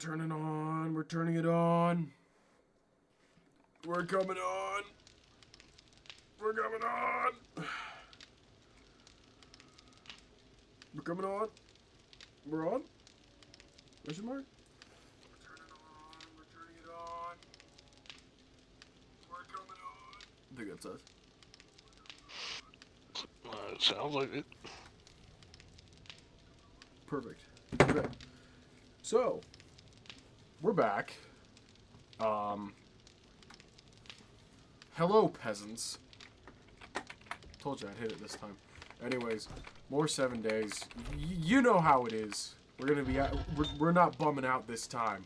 turning on. We're turning it on. We're coming on. We're coming on. We're coming on. We're on. Question mark? We're turning on. We're turning it on. We're coming on. I think that's us. It sounds like it. Perfect. Okay. So, we're back. Hello, peasants. Told you I'd hit it this time. Anyways, more 7 days. You know how it is. We're gonna be. We're not bumming out this time.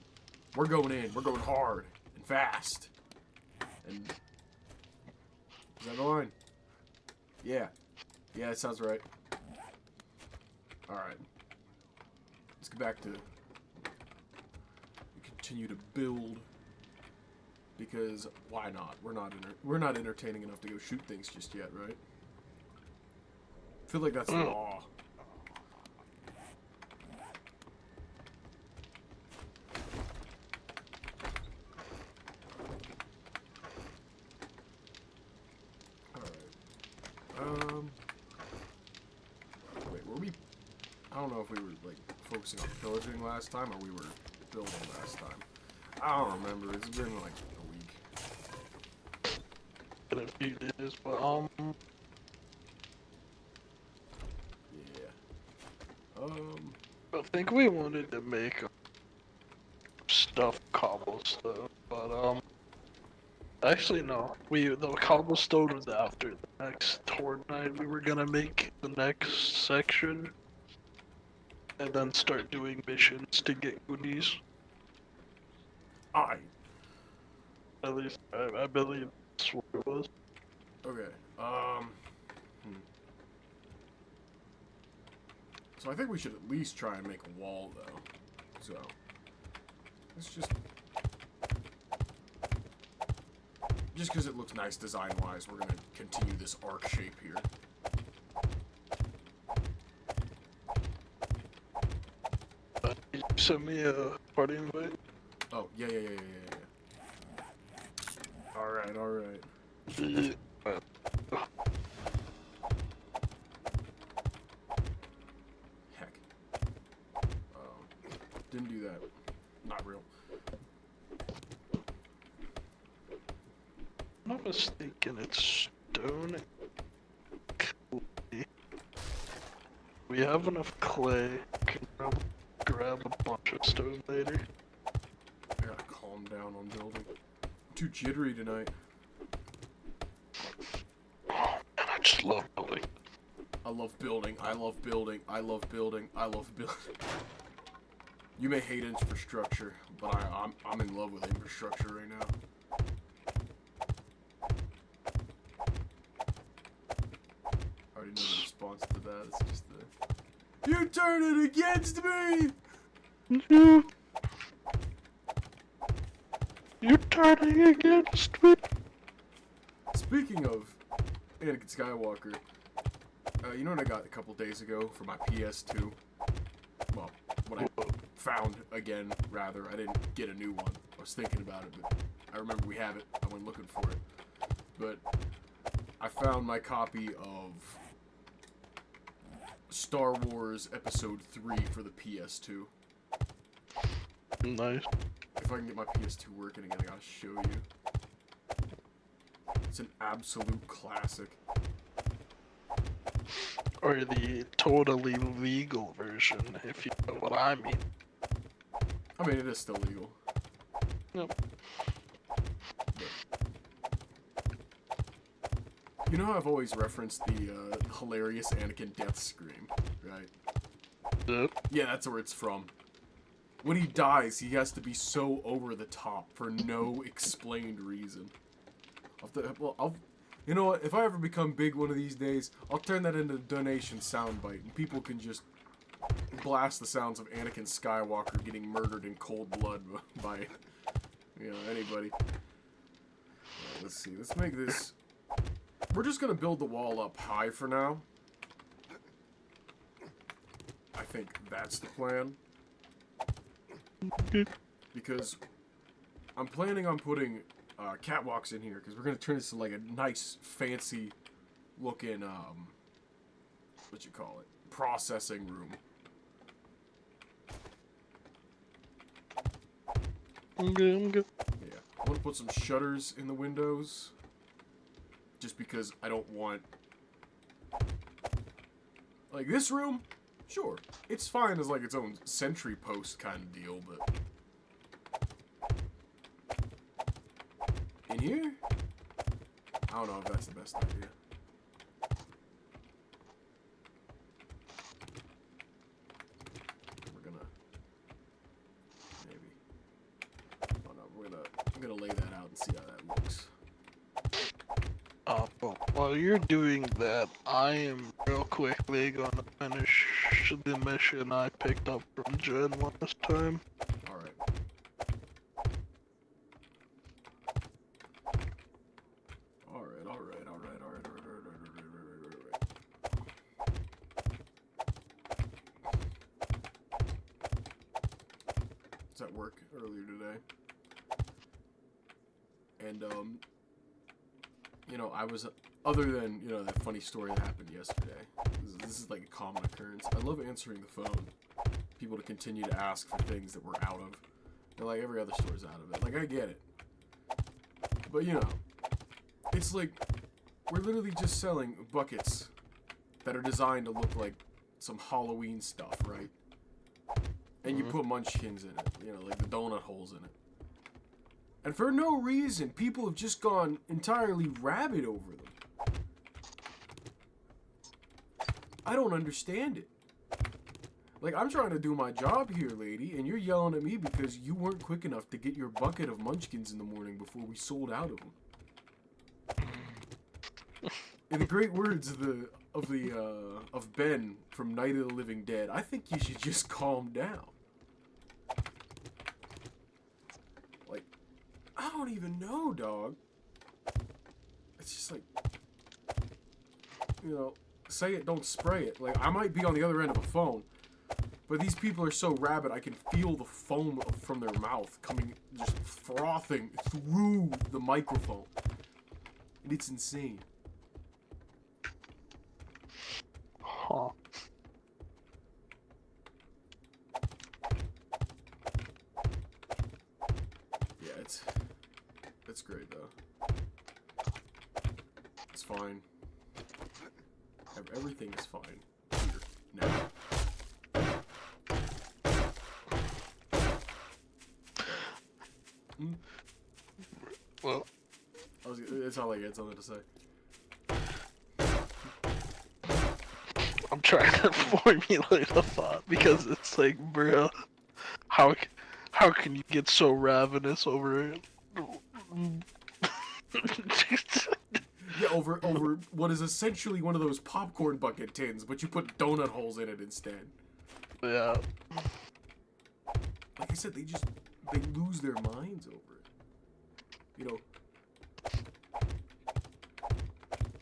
We're going in. We're going hard and fast. And is that the line? Yeah. Yeah, it sounds right. All right. Let's get back to continue to build, because why not? We're not entertaining enough to go shoot things just yet, right? I feel like that's the law. Alright. Wait, were we... I don't know if we were, like, focusing on pillaging last time, or we were building last time. I don't remember. It's been, like, a week. In a few days, but, Yeah. I think we wanted to make stuffed cobblestone, but, actually, no. The cobblestone was after the next horde night. We were gonna make the next section, and then start doing missions to get goodies. At least, I believe that's what it was. Okay, So I think we should at least try and make a wall, though. So, let's just because it looks nice design-wise, we're gonna continue this arc shape here. Did you send me a party invite? Oh, yeah. Alright. Heck. Didn't do that. Not real. I'm not mistaken, it's stone. We have enough clay. Can probably grab a bunch of stone later. I gotta calm down on building. I'm too jittery tonight. Oh, man, I just love building. I love building. I love building. I love building. I love building. You may hate infrastructure, but I'm in love with infrastructure right now. I already know the response to that. It's just the... You turn it against me! You're turning against me! Speaking of Anakin Skywalker, you know what I got a couple days ago for my PS2? Well, what I found again, rather. I didn't get a new one. I was thinking about it, but I remember we have it. I went looking for it. But I found my copy of Star Wars Episode 3 for the PS2. Nice. If I can get my PS2 working again, I gotta show you. It's an absolute classic. Or the totally legal version, if you know what I mean. I mean, it is still legal. Yep. You know how I've always referenced the hilarious Anakin death scream, right? Yep. Yeah, that's where it's from. When he dies, he has to be so over the top for no explained reason. You know what? If I ever become big one of these days, I'll turn that into a donation soundbite, and people can just blast the sounds of Anakin Skywalker getting murdered in cold blood by, you know, anybody. Let's see. Let's make this... We're just gonna build the wall up high for now. I think that's the plan. because I'm planning on putting catwalks in here because we're gonna turn this into like a nice, fancy looking what you call it, processing room. I'm good. Yeah, I want to put some shutters in the windows, just because I don't want, like, this room. Sure, it's fine as like its own sentry post kind of deal, but in here, I don't know if that's the best idea. We're gonna maybe. Oh no, I'm gonna lay that out and see how that looks. Well, while you're doing that, I am real quickly gonna finish the mission I picked up from Jen last time. All right. Was at work earlier today, and you know, I was, other than, you know, that funny story that happened yesterday, this is like a common occurrence. I love answering the phone. People to continue to ask for things that we're out of. And like every other store's out of it. Like, I get it. But, you know, it's like, we're literally just selling buckets that are designed to look like some Halloween stuff, right? And you put munchkins in it, you know, like the donut holes in it. And for no reason, people have just gone entirely rabid over them. I don't understand it. Like, I'm trying to do my job here, lady, and you're yelling at me because you weren't quick enough to get your bucket of munchkins in the morning before we sold out of them. In the great words of Ben from Night of the Living Dead, I think you should just calm down. Like, I don't even know, dog. It's just like, you know, say it, don't spray it. Like, I might be on the other end of a phone, but these people are so rabid, I can feel the foam from their mouth coming, just frothing through the microphone. And it's insane. Huh. Yeah, it's great though. It's fine. Everything is fine here now. Well, It's all I get something to say. I'm trying to formulate a thought because it's like, bro, how can you get so ravenous over it? Yeah, over what is essentially one of those popcorn bucket tins, but you put donut holes in it instead. Yeah. Like I said, they lose their minds over it. You know,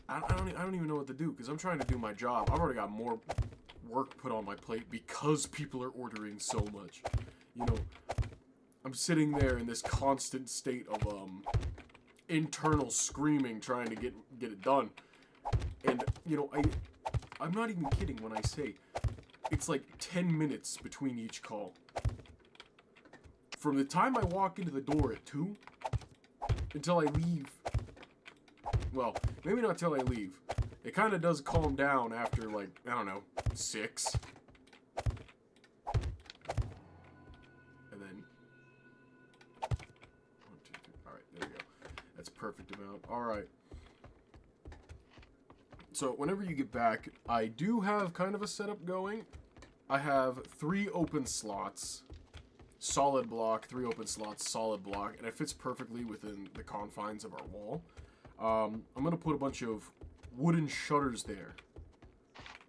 I don't even know what to do because I'm trying to do my job. I've already got more work put on my plate because people are ordering so much. You know, I'm sitting there in this constant state of internal screaming trying to get it done. And you know, I'm not even kidding when I say it's like 10 minutes between each call. From the time I walk into the door at 2 until I leave. Well, maybe not till I leave. It kind of does calm down after, like, I don't know, 6. And then 1, 2, 3. Alright, there we go. That's perfect amount. Alright. So, whenever you get back, I do have kind of a setup going. I have 3 open slots. Solid block, 3 open slots, solid block, and it fits perfectly within the confines of our wall. I'm going to put a bunch of wooden shutters there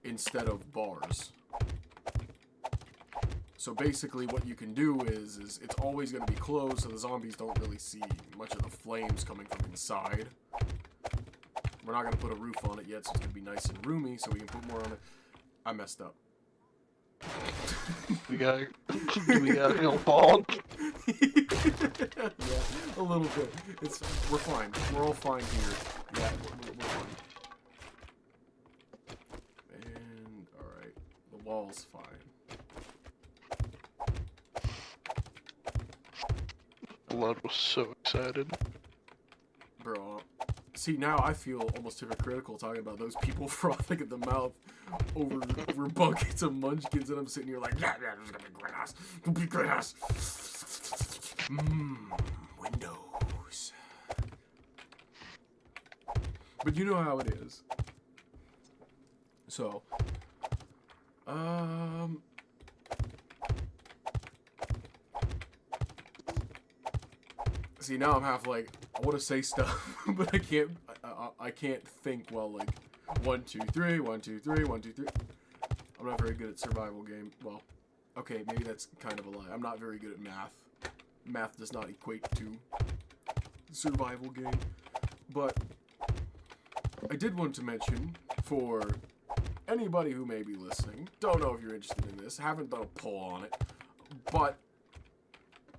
instead of bars. So basically what you can do is it's always going to be closed so the zombies don't really see much of the flames coming from inside. We're not going to put a roof on it yet, so it's going to be nice and roomy so we can put more on it. I messed up. We got go bald. Yeah, a little bit. We're fine. We're all fine here. Yeah, we're fine. And alright. The wall's fine. Blood was so excited. Bro. See, now I feel almost hypocritical talking about those people frothing at the mouth over buckets of munchkins, and I'm sitting here like, yeah, there's gonna be Grindhouse. Gonna be Grindhouse. Windows. But you know how it is. So, see, now I'm half like, I want to say stuff, but I can't think well, like, 1, 2, 3, 1, 2, 3, 1, 2, 3. I'm not very good at survival game. Well, okay, maybe that's kind of a lie. I'm not very good at math. Math does not equate to survival game. But I did want to mention, for anybody who may be listening, don't know if you're interested in this, haven't done a poll on it, but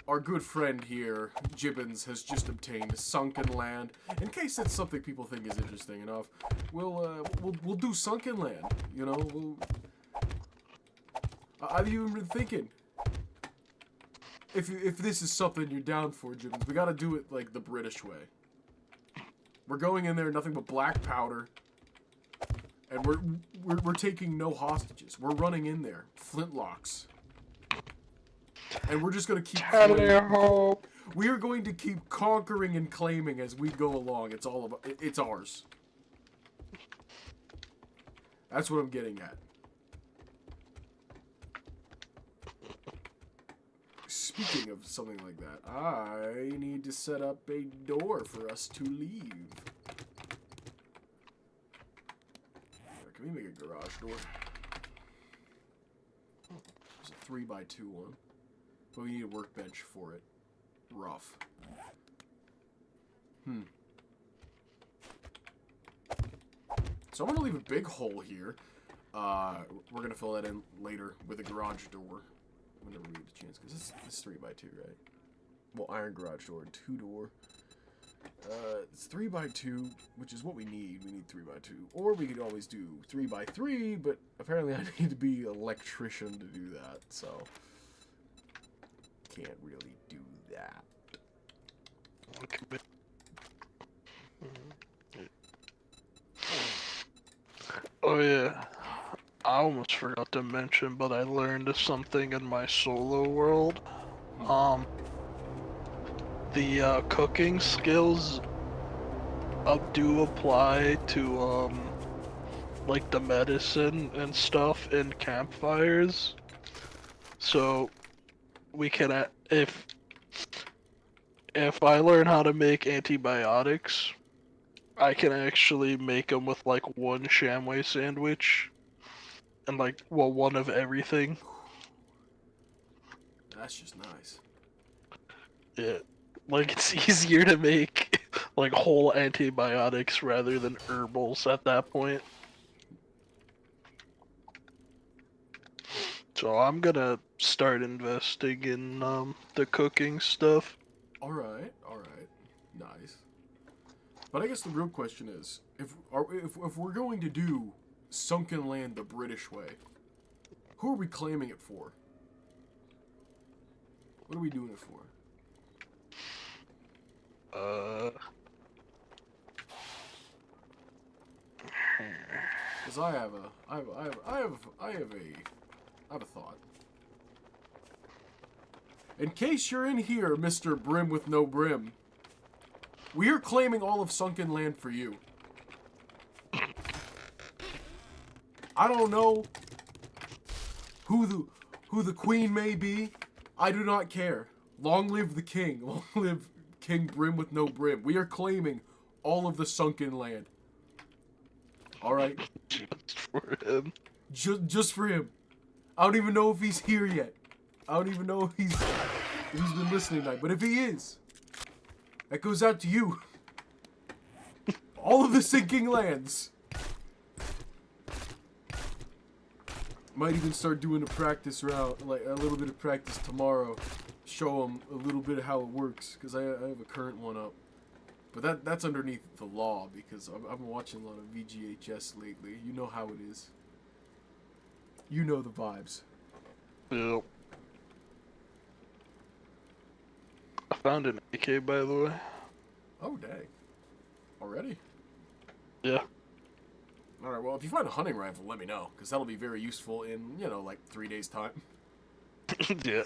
our good friend here, Jibbins, has just obtained Sunken Land. In case it's something people think is interesting enough, we'll do Sunken Land. You know, I've even been thinking, if this is something you're down for, Jibbins, we gotta do it like the British way. We're going in there, nothing but black powder, and we're taking no hostages. We're running in there, flintlocks. And we're just gonna keep we are going to keep conquering and claiming as we go along. It's all about it's ours. That's what I'm getting at. Speaking of something like that, I need to set up a door for us to leave. Can we make a garage door? There's a 3x2 one. But we need a workbench for it. Rough. So I'm gonna leave a big hole here. We're gonna fill that in later with a garage door. Whenever we get the chance, because this is 3x2, right? Well, iron garage door, 2-door. It's 3x2, which is what we need. We need 3x2. Or we could always do 3x3, but apparently I need to be an electrician to do that, so can't really do that. Okay. Oh yeah, I almost forgot to mention, but I learned something in my solo world. The cooking skills do apply to like the medicine and stuff in campfires. So we can if I learn how to make antibiotics, I can actually make them with like one shamway sandwich and like, well, one of everything. That's just nice. Yeah, like it's easier to make like whole antibiotics rather than herbals at that point. So I'm gonna start investing in the cooking stuff. Alright, nice. But I guess the real question is, if we're going to do Sunken Land the British way, who are we claiming it for? What are we doing it for? Because I have a thought. In case you're in here, Mr. Brim with no brim, we are claiming all of Sunken Land for you. I don't know who the queen may be. I do not care. Long live the king. Long live King Brim with no brim. We are claiming all of the Sunken Land. Alright? Just for him. Just for him. I don't even know if he's here yet. I don't even know if he's been listening tonight. But if he is, that goes out to you. All of the sinking lands. Might even start doing a practice round, like a little bit of practice tomorrow. show them a little bit of how it works, because I have a current one up. But that's underneath the law, because I've been watching a lot of VGHS lately. You know how it is. You know the vibes. Yep. I found an AK, by the way. Oh, dang. Already? Yeah. Alright, well, if you find a hunting rifle, let me know, because that'll be very useful in, you know, like 3 days' time. Yeah.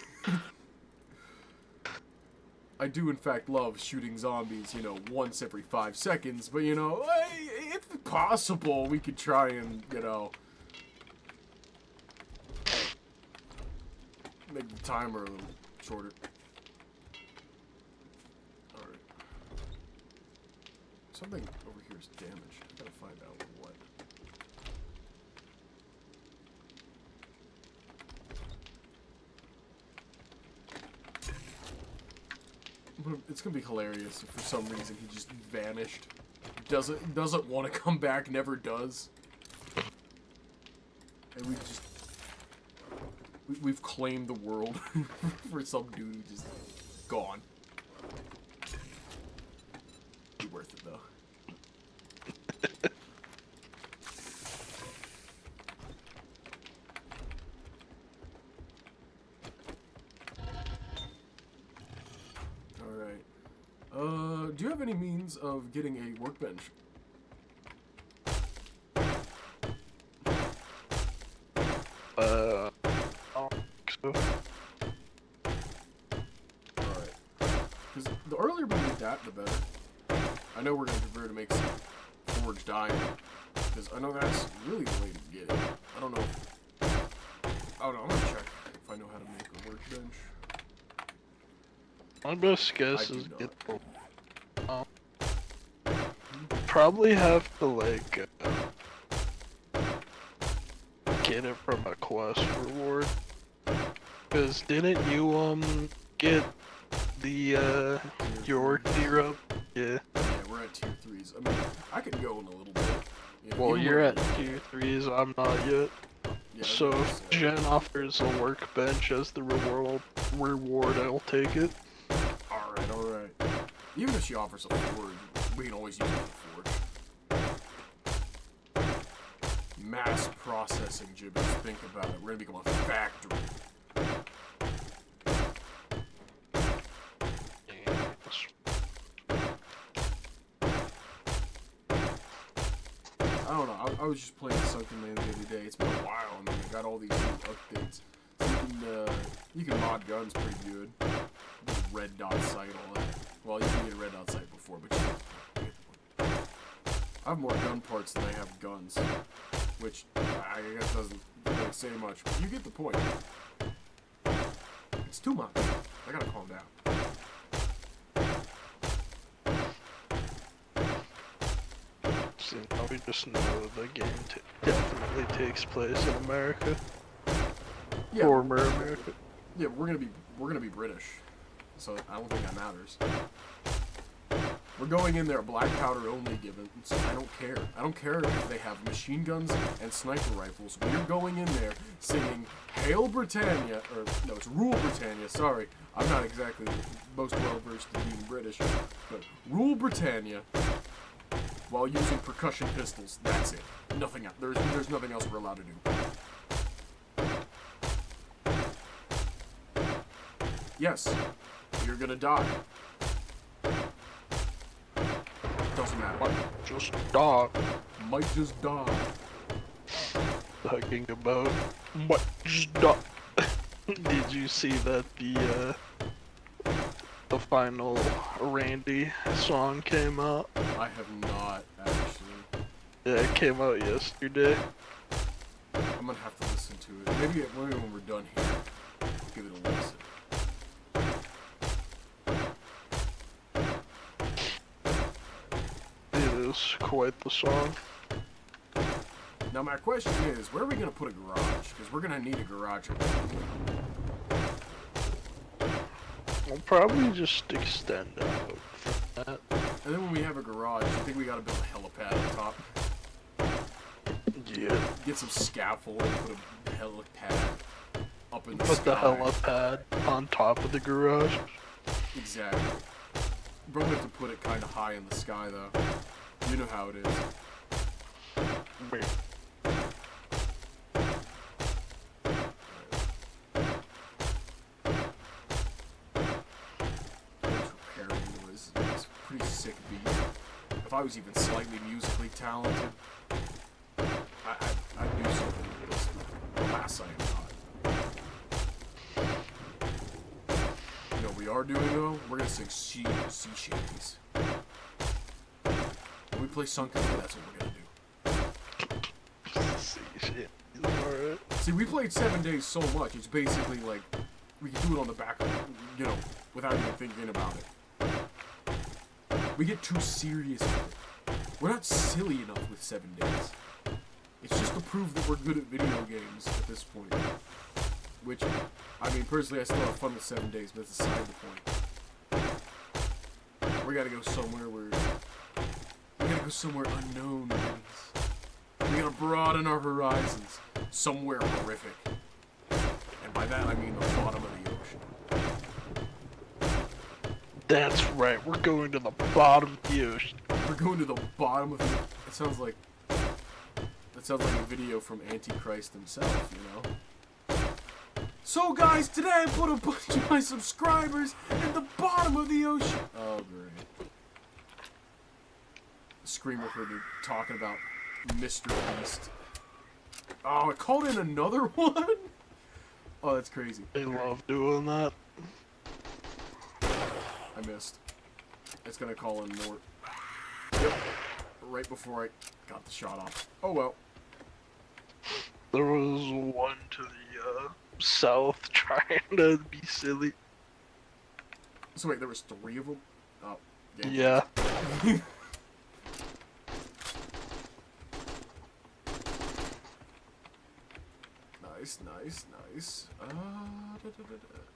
I do, in fact, love shooting zombies, you know, once every 5 seconds, but, you know, if possible, we could try and, you know, make the timer a little shorter. Alright. Something over here is damaged. I gotta find out what. It's gonna be hilarious if for some reason he just vanished. Doesn't want to come back, never does. And we've claimed the world for some dude who just gone. Be worth it though. Do you have any means of getting a workbench? I don't think so. Alright. Because the earlier we get that, the better. I know we're going to prefer to make some forged iron. Because I know that's really the way to get it. I don't know. I'm going to check if I know how to make a workbench. My best guess is get the probably have to like get it from a quest reward. Cause didn't you get the your tier up? Yeah. Yeah, we're at tier 3s. I mean, I could go in a little bit. You know, Well, you're at tier 3s. I'm not yet. Yeah, So if Jen offers a workbench as the reward, I'll take it. Alright. Even if she offers a forge, we can always use it for forge. Mass processing, gibbets. Think about it. We're gonna become a factory. I don't know. I was just playing Sunken Land the other day. It's been a while, and then I got all these new updates. So you can mod guns pretty good. Get a red dot sight, all that. Well, you can get a red dot sight before, but you get the point. I have more gun parts than I have guns, which I guess doesn't really say much, but you get the point. It's too much. I gotta calm down. See, now we just know the game definitely takes place in America. Yeah. Former America. Yeah, we're gonna be British, so I don't think that matters. We're going in there black powder only given, so I don't care. I don't care if they have machine guns and sniper rifles. We're going in there singing Hail Britannia, or no, it's Rule Britannia, sorry. I'm not exactly the most well-versed in being British, but Rule Britannia while using percussion pistols. That's it. Nothing else. There's nothing else we're allowed to do. Yes, you're gonna die. Doesn't matter. Might just die. Might just die. Talking about might just die. Did you see that the final Randy song came out? I have not, actually. Yeah, it came out yesterday. I'm gonna have to listen to it. Maybe when we're done here, give it a listen. It is quite the song. Now my question is, where are we gonna put a garage? Because we're gonna need a garage. We'll probably just extend out from that. And then when we have a garage, I think we gotta build a helipad on top. Yeah. Get some scaffold and put a helipad up up in the Put the sky. helipad on top of the garage. Exactly. Probably have to put it kind of high in the sky, though. You know how it is. Wait. Repairing noise. It's a pretty sick beat. If I was even slightly musically talented, I'd do something with this. Alas, I am not. You know what we are doing, though? We're gonna sing sea shanties. When we play Sunken, that's what we're gonna do. See shit. Alright. See, we played 7 Days so much, it's basically like, we can do it on the back of, you know, without even thinking about it. We get too serious with it. We're not silly enough with 7 Days. It's just to prove that we're good at video games at this point. Which, I mean, personally, I still have fun with 7 Days, but that's aside the point. We gotta go somewhere where... We gotta go somewhere unknown, guys. We gotta broaden our horizons. Somewhere horrific. And by that, I mean the bottom of the ocean. That's right, we're going to the bottom of the ocean. We're going to the bottom of the... It sounds like... That sounds like a video from Antichrist himself, you know? So guys, today I put a bunch of my subscribers at the bottom of the ocean. Oh, great. Screamer heard me talking about Mr. Beast. Oh, I called in another one? Oh, that's crazy. They love doing that. I missed. It's gonna call in more. Yep. Right before I got the shot off. Oh well. There was one to the south trying to be silly. So wait, there was 3 of them? Oh, yeah. Nice, nice, nice.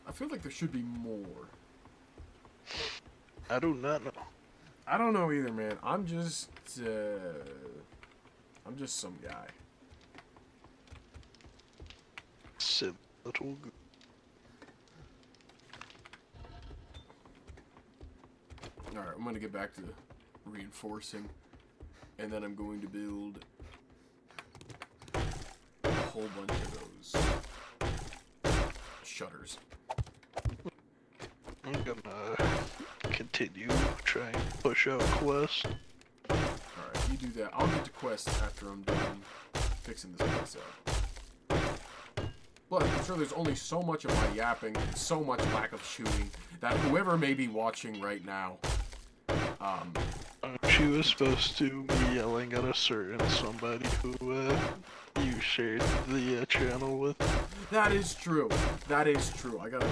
I feel like there should be more. I do not know. I don't know either, man. I'm just some guy. Silly little. All right, I'm gonna get back to reinforcing, and then I'm going to build a whole bunch of those shutters. I'm gonna continue trying to push out quests. Alright, you do that. I'll get to quests after I'm done fixing this place up. But I'm sure there's only so much of my yapping and so much lack of shooting that whoever may be watching right now, She was supposed to be yelling at a certain somebody who you shared the channel with. That is true. That is true. I gotta...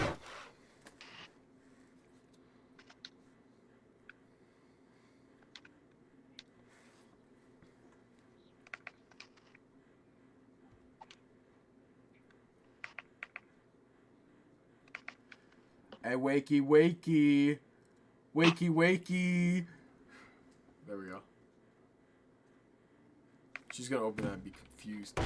Hey, wakey, wakey. Wakey, wakey. There we go. She's gonna open that and be confused.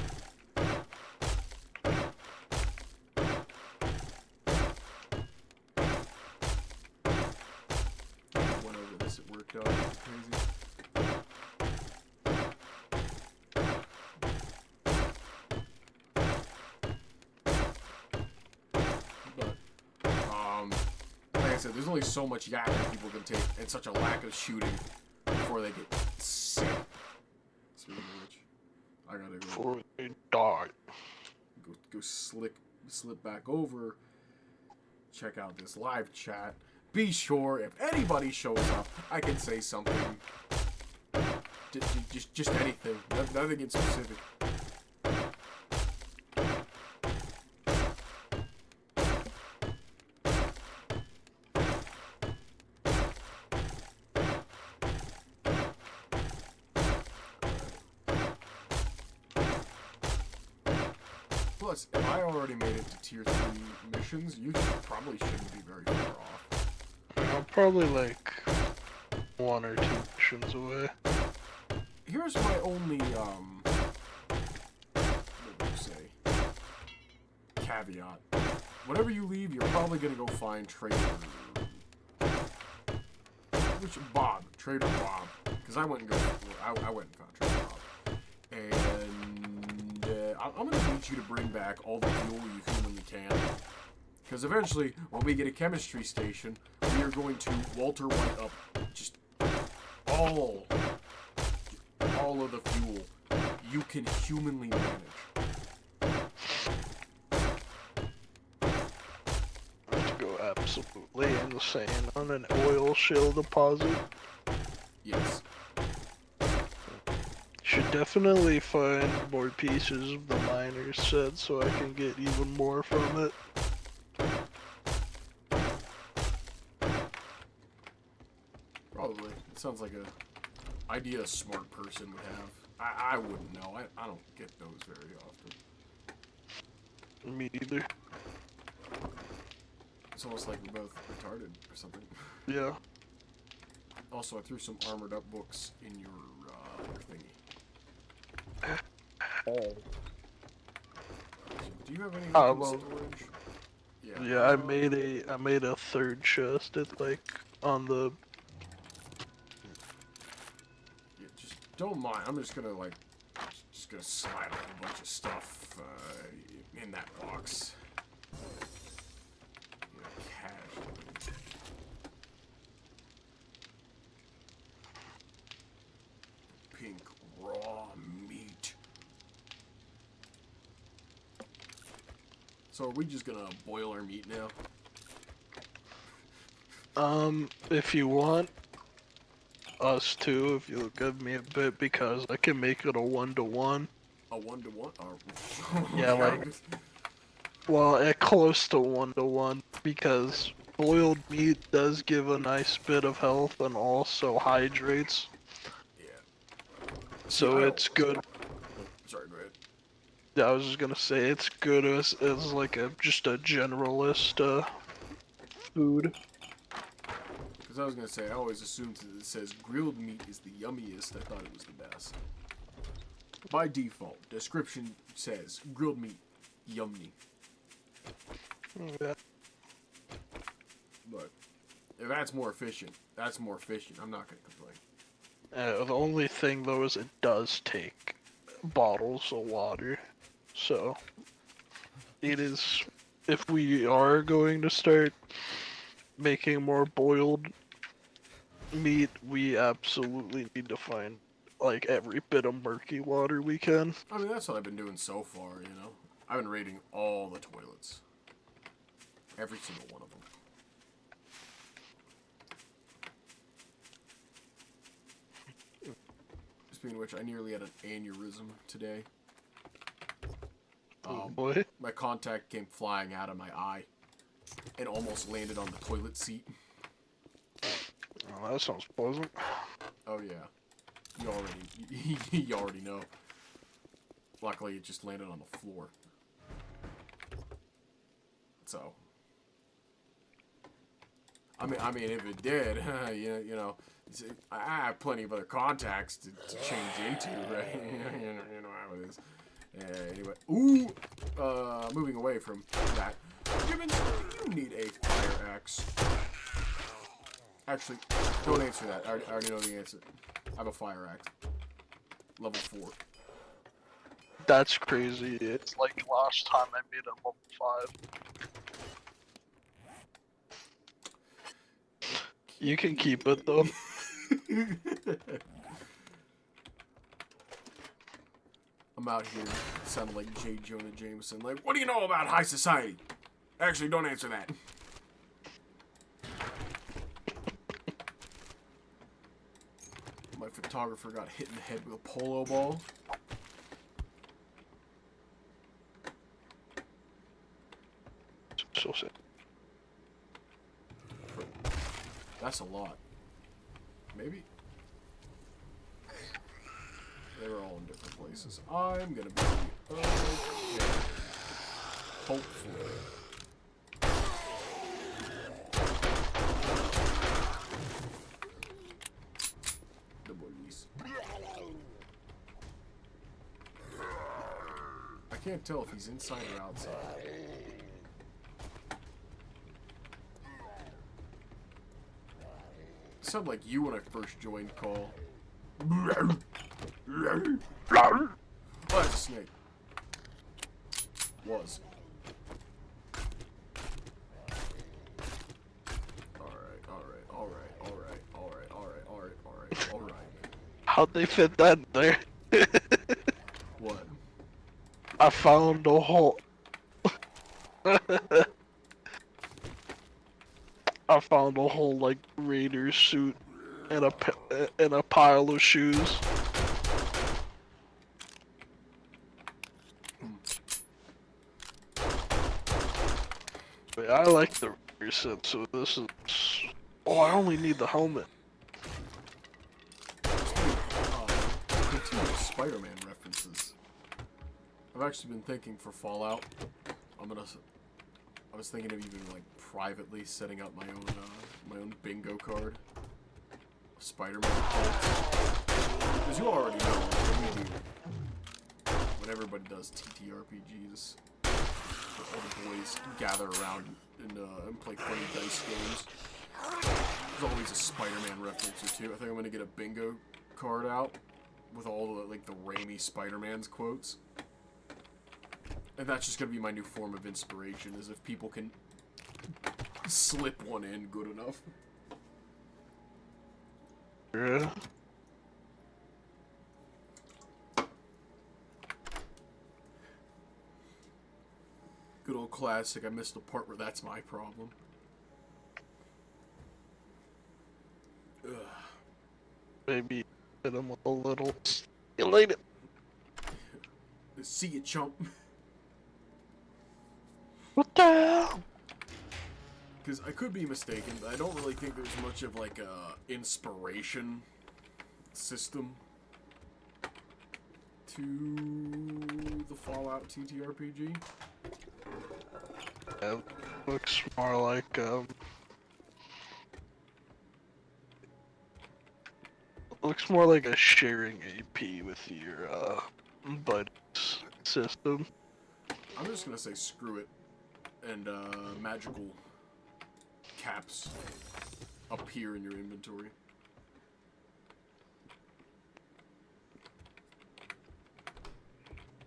Went over this, it worked out. Crazy. Like I said, there's only so much yapping people can take and such a lack of shooting before they get sick. Speaking of which, I gotta go. Before they die. Go slip back over. Check out this live chat. Be sure if anybody shows up, I can say something. Just anything. Nothing in specific. Plus, if I already made it to tier 3 missions, you probably shouldn't be very far off. I'm probably like 1 or 2 missions away. Here's my only, what would you say, caveat. whenever you leave, you're probably gonna go find Trader. Trader Bob. Because I went and I went and found Trader Bob. And I'm gonna need you to bring back all the fuel you humanly can. Because eventually, when we get a chemistry station, we are going to Walter White up just all of the fuel you can humanly manage. Go absolutely insane on an oil shale deposit. Yes. Should definitely find more pieces of the miner's set so I can get even more from it. Probably. It sounds like a idea a smart person would have. I wouldn't know. I don't get those very often. Me neither. It's almost like we're both retarded or something. Yeah. Also, I threw some armored up books in your thingy. Oh. Do you have any Well, storage? Yeah, I made a third chest. It's like on the. Yeah, just don't mind. I'm just gonna slide a whole bunch of stuff in that box. Casually. Pink raw meat. So are we just gonna boil our meat now? If you want us to, if you'll give me a bit, because I can make it a 1-to-1. A 1-to-1? Yeah, like, well, close to 1-to-1, because boiled meat does give a nice bit of health and also hydrates. Yeah. So it's good. Sorry, go ahead. Yeah, I was just gonna say it's good as like just a generalist food. Because I was gonna say, I always assumed that it says grilled meat is the yummiest. I thought it was the best. By default, description says grilled meat, yummy. Yeah. But if that's more efficient, that's more efficient. I'm not gonna complain. The only thing though is it does take bottles of water, so it is. If we are going to start making more boiled meat, we absolutely need to find like every bit of murky water we can. I mean, that's what I've been doing so far, you know? I've been raiding all the toilets. Every single one of them. Speaking of which, I nearly had an aneurysm today. Oh boy. My contact came flying out of my eye and almost landed on the toilet seat. Oh, that sounds pleasant. Oh yeah. You already know. Luckily, it just landed on the floor. So, I mean, if it did, you know, I have plenty of other contacts to change into, right? you know how it is. Anyway, moving away from that, Gibbons, do you need a fire axe? Actually, don't answer that. I already know the answer. I have a fire axe. Level 4. That's crazy. It's like last time I made it level 5. You can keep it though. I'm out here sounding like J. Jonah Jameson. Like, what do you know about high society? Actually, don't answer that. My photographer got hit in the head with a polo ball. So sad. That's a lot. Maybe? They were all in different places. I'm gonna be okay. Hopefully. The boys. I can't tell if he's inside or outside. sound like you when I first joined call. Oh, that's a snake. Was. Alright. How'd they fit that in there? What? I found a hole. I found a whole like Raider suit and a pile of shoes. But I like the Raider suit, so this is. Oh, I only need the helmet. Continuous Spider-Man references. I've actually been thinking for Fallout. I was thinking of even like privately setting up my own bingo card. Spider-Man cards. Because you already know when everybody does TTRPGs, all the boys gather around and play funny dice games. There's always a Spider-Man reference or two. I think I'm gonna get a bingo card out with all the like the Raimi Spider-Man's quotes. And that's just gonna be my new form of inspiration, is if people can slip one in good enough. Yeah. Good old classic, I missed the part where that's my problem. Ugh. Maybe hit him with a little. See you later. See you, chump. What the hell? Because I could be mistaken, but I don't really think there's much of like a inspiration system to the Fallout TTRPG. It looks more like looks more like a sharing AP with your buddies system. I'm just gonna say screw it, and magical caps appear in your inventory.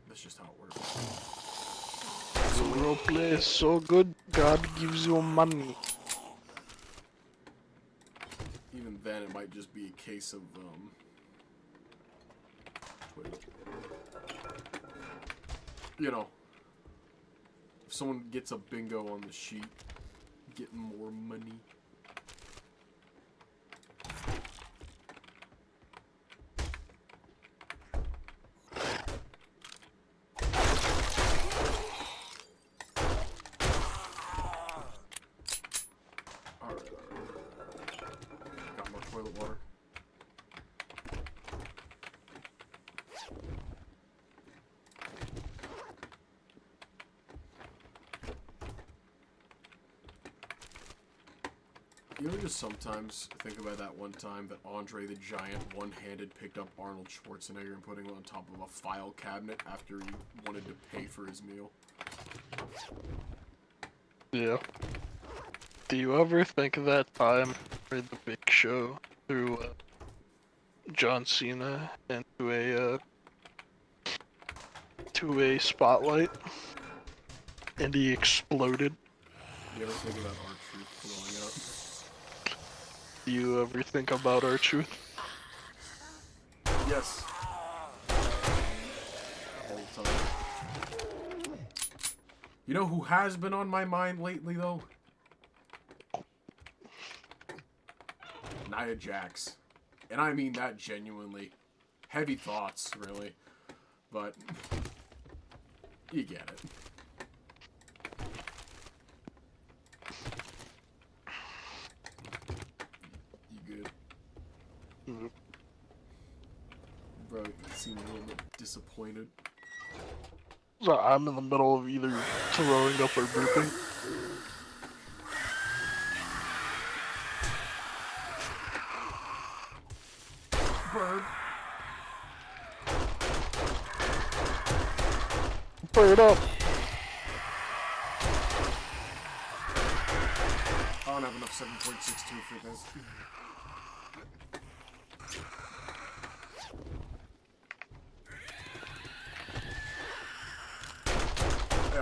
That's just how it works. The roleplay is so good, God gives you money. Even then, it might just be a case of you know, if someone gets a bingo on the sheet, getting more money. Alright. Got more toilet water. You know, just sometimes think about that one time that Andre the Giant one-handed picked up Arnold Schwarzenegger and put him on top of a file cabinet after he wanted to pay for his meal. Yeah. Do you ever think of that time where the Big Show threw John Cena into a spotlight and he exploded? You ever think about R-Truth blowing up? Do you ever think about R-Truth? Yes. All the time. You know who has been on my mind lately, though? Nia Jax. And I mean that genuinely. Heavy thoughts, really. But you get it. You good? Mm-hmm. Bro, you seem a little bit disappointed. So I'm in the middle of either throwing up or burping. Bird. Bird up! I don't have enough 7.62 for this.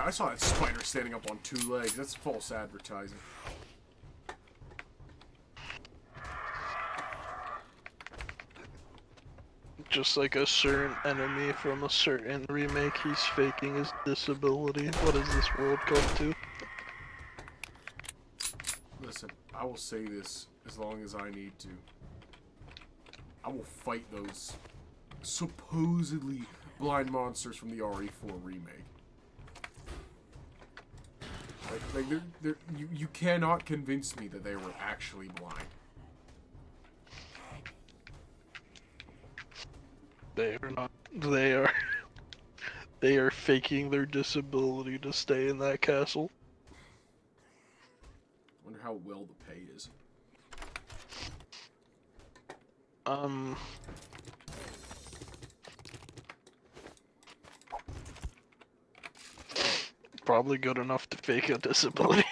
I saw that spider standing up on 2 legs. That's false advertising. Just like a certain enemy from a certain remake, he's faking his disability. What does this world come to? Listen, I will say this as long as I need to. I will fight those supposedly blind monsters from the RE4 remake. You cannot convince me that they were actually blind. They are not. They are. They are faking their disability to stay in that castle. Wonder how well the pay is. Probably good enough to fake a disability.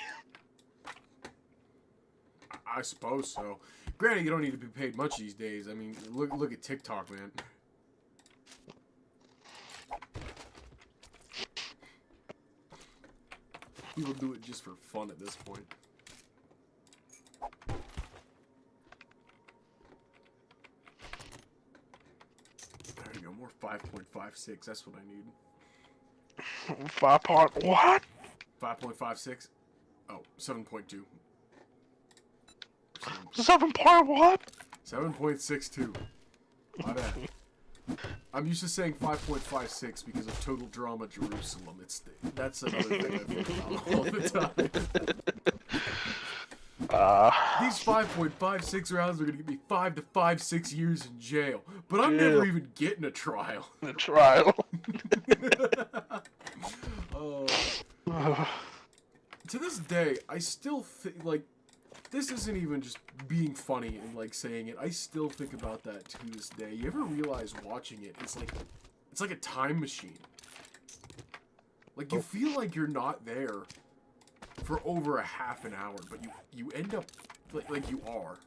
I suppose so. Granted, you don't need to be paid much these days. I mean, look at TikTok, man. People do it just for fun at this point. There you go, more 5.56. That's what I need. 5 part what? 5.56? Oh, 7.2. 7 part what? 7.62. My bad. I'm used to saying 5.56 because of Total Drama Jerusalem. That's another thing I think about all the time. These 5.56 rounds are gonna give me 5 to 6 years in jail, but I'm never even getting a trial. A trial. To this day, I still think, like, this isn't even just being funny and, like, saying it. I still think about that to this day. You ever realize watching it, it's like a time machine. Like, you feel like you're not there for over a half an hour, but you end up, like you are.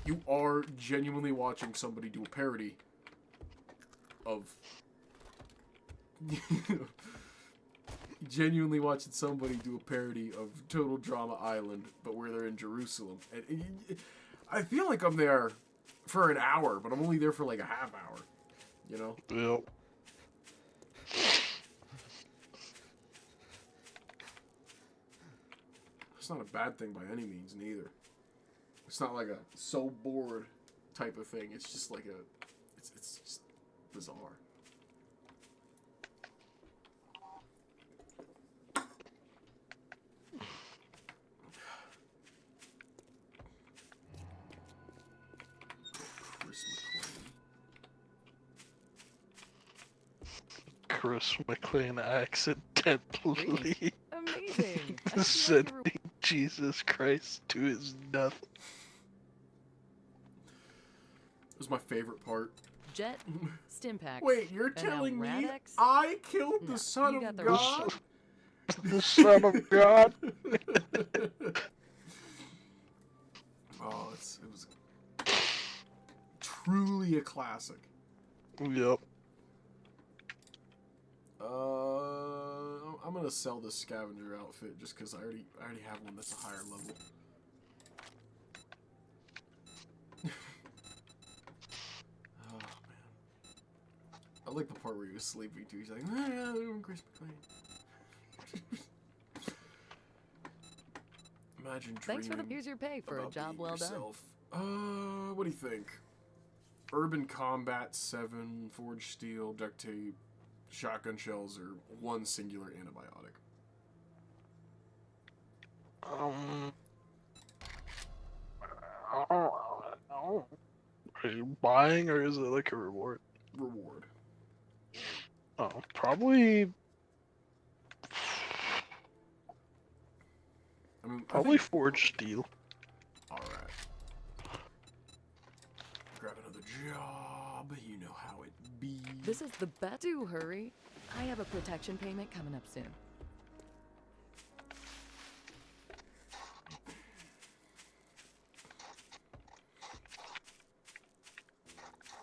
You are genuinely watching somebody do a parody of... genuinely watching somebody do a parody of Total Drama Island, but where they're in Jerusalem. And I feel like I'm there for an hour, but I'm only there for like a half hour. You know? Yep. It's not a bad thing by any means, neither. It's not like a so bored type of thing. It's just like it's just bizarre. Chris McLean accidentally Amazing. sending Jesus Christ to his death. It was my favorite part. Jet, Stimpack. Wait, you're And now telling me Radix? I killed the No, Son you of got the God? The Son of God. Oh, it was truly a classic. Yep. I'm gonna sell this scavenger outfit just because I already have one that's a higher level. Oh man, I like the part where he was sleeping too. He's like, "Ah, yeah, I'm Chris McLean." Imagine dreaming. Thanks for the here's your pay for a about job being well done. yourself. What do you think? Urban Combat 7, Forged Steel, Duct Tape, Shotgun Shells, or one singular antibiotic? Are you buying or is it like a reward? Reward. Oh, probably. I mean, Probably Forged Steel. Alright. Grab another job. You know how it be. This is the best. Do hurry. I have a protection payment coming up soon.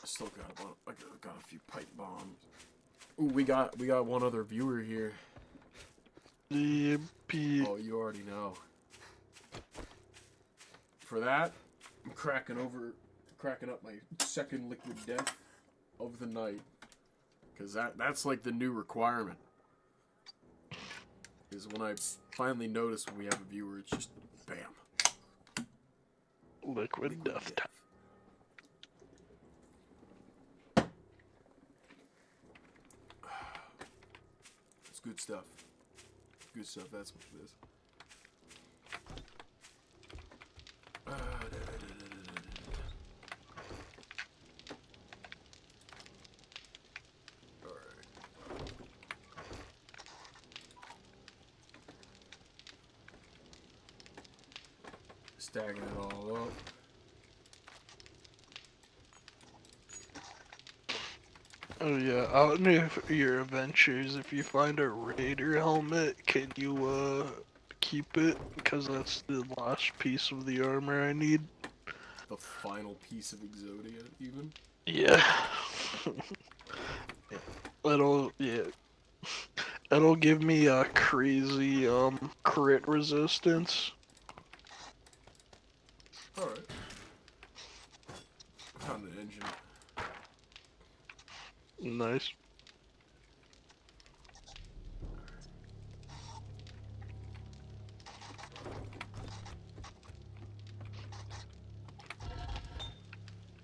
Still got a few pipe bombs. Ooh, we got one other viewer here. DMP. Oh, you already know. For that, I'm cracking up my second liquid death of the night. Because that's like the new requirement. Is when I finally notice when we have a viewer, it's just bam. Liquid death time. It's good stuff. Good stuff, that's what it is. Stacking it all up. Oh yeah, out in your adventures, if you find a raider helmet, can you keep it? Because that's the last piece of the armor I need. The final piece of Exodia, even? Yeah. Yeah. It'll give me a crazy crit resistance. Alright. Found an engine. Nice.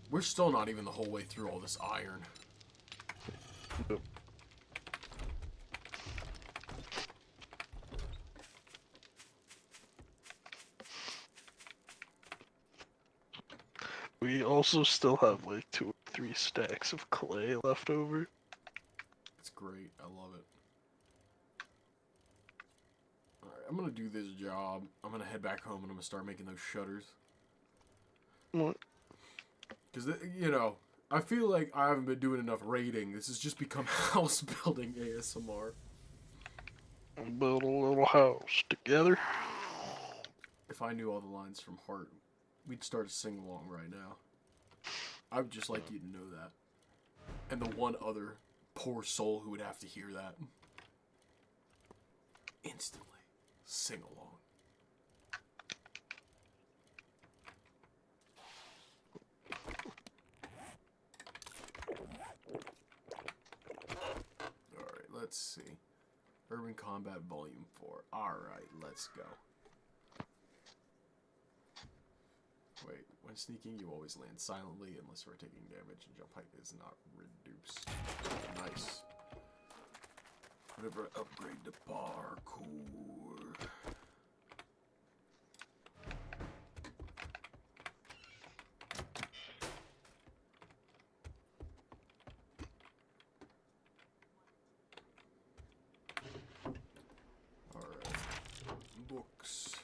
We're still not even the whole way through all this iron. Yep. We also still have like 2 or 3 stacks of clay left over. It's great. I love it. Alright, I'm gonna do this job. I'm gonna head back home and I'm gonna start making those shutters. What? Because, you know, I feel like I haven't been doing enough raiding. This has just become house building ASMR. Build a little house together. If I knew all the lines from heart, we'd start a sing-along right now. I would just like you to know that. And the one other poor soul who would have to hear that. Instantly. Sing-along. Alright, let's see. Urban Combat Volume 4. Alright, let's go. Wait, when sneaking, you always land silently unless we're taking damage, and jump height is not reduced. Nice. Whenever I upgrade to parkour. Alright. Books.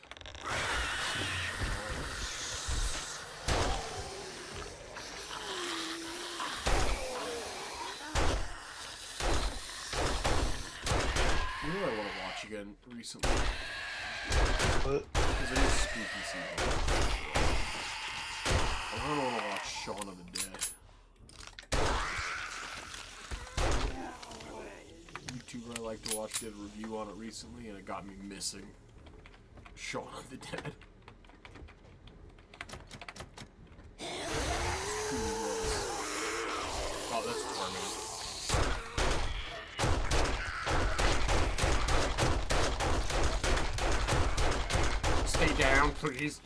You know what I want to watch again recently? What? Because it is spooky season. I kind of want to watch Shaun of the Dead. YouTuber I like to watch did a review on it recently, and it got me missing Shaun of the Dead. Oh, that's torment. Stay down, please.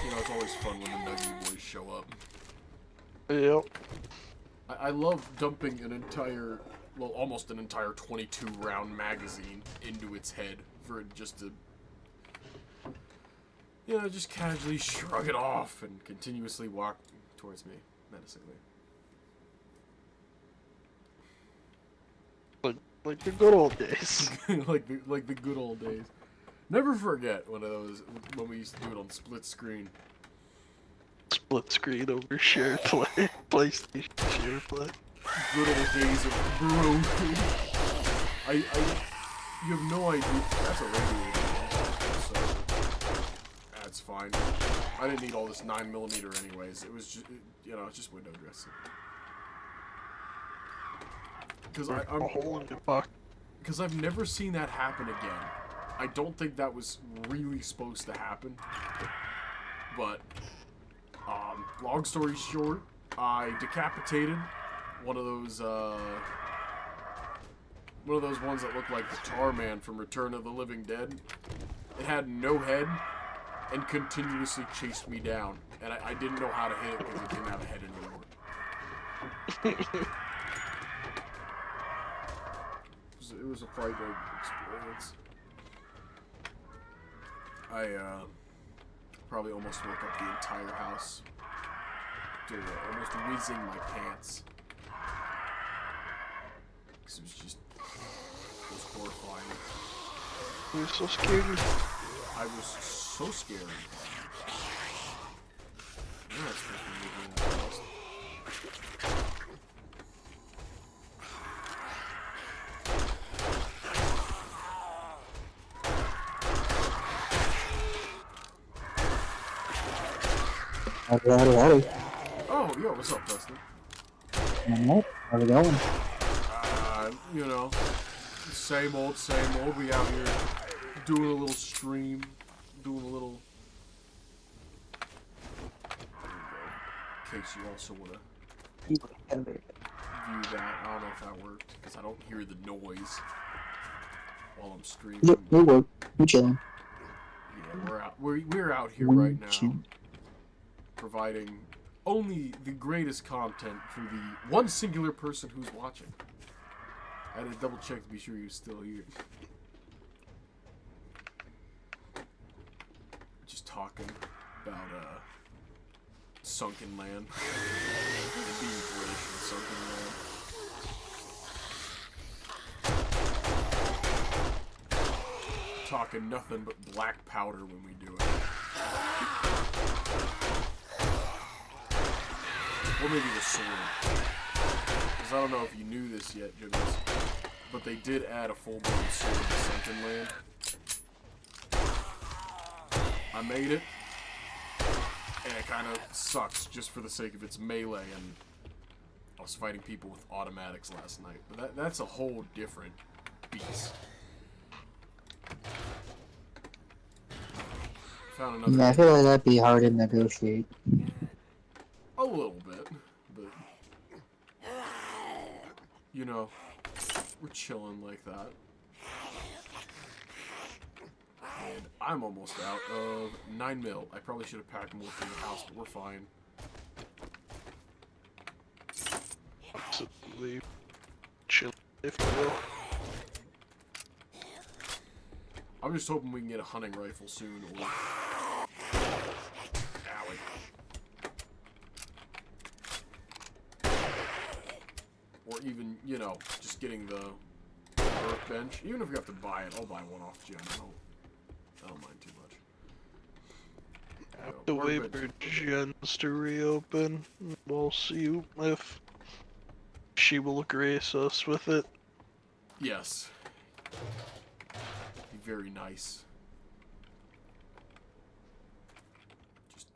You know, it's always fun when the Nuggy boys show up. Yep. I love dumping an entire, well, almost an entire 22 round magazine into its head for it just to, you know, just casually shrug it off and continuously walk towards me menacingly. Like the good old days. like the good old days. Never forget one of those when we used to do it on split screen. Split screen over share play. PlayStation share play. Good old days of bro. You have no idea. That's a radiator. So that's fine. I didn't need all this 9mm anyways. It was just, you know, it's just window dressing. Because A hole in your pocket. Because I've never seen that happen again. I don't think that was really supposed to happen. But, long story short, I decapitated one of those ones that look like the Tar Man from Return of the Living Dead. It had no head and continuously chased me down. And I didn't know how to hit it because it didn't have a head anymore. It was a frightening experience. I probably almost woke up the entire house. Dude, almost whizzing my pants. Because it was horrifying. You were so scared. I was so scared. You're not supposed to be moving in that house. Howdy. Oh, yo, what's up, Preston? Alright, how's it going? You know, same old, same old. We out here doing a little stream, doing a little. In case you also want to view that. I don't know if that worked because I don't hear the noise while I'm streaming. Yep, it worked. I'm chilling. Yeah, we're out here right now, providing only the greatest content for the one singular person who's watching. I had to double check to be sure he was still here. Just talking about sunken land. And being British in sunken land. Talking nothing but black powder when we do it. Or maybe the sword. Because I don't know if you knew this yet, Jimmys, but they did add a full-blown sword to Sunken Land. I made it, and it kind of sucks just for the sake of its melee, and I was fighting people with automatics last night. But that's a whole different beast. Found another. Yeah, I feel like that'd be hard to negotiate. A little bit, but you know, we're chilling like that. And I'm almost out of 9mm. I probably should have packed more for the house, but we're fine. Absolutely chill, if you will. I'm just hoping we can get a hunting rifle soon, or Owie. Or even, you know, just getting the workbench. Even if we have to buy it, I'll buy one off Jim. I don't mind too much. Have to wait for gens to reopen. We'll see if she will grace us with it. Yes. Be very nice. Just,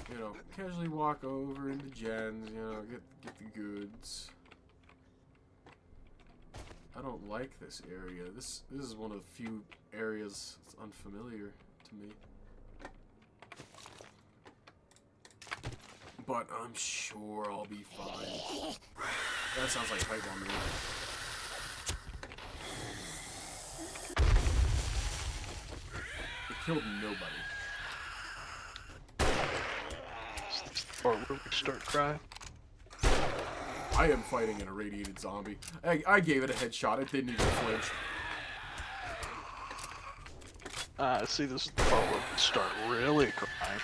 you know, casually walk over into Jen's, you know, get the goods. I don't like this area. This is one of the few areas that's unfamiliar to me. But I'm sure I'll be fine. That sounds like pipe on me. It killed nobody. Or will we start crying? I am fighting an irradiated zombie. I gave it a headshot. It didn't even flinch. See, this is the part where we start really crying.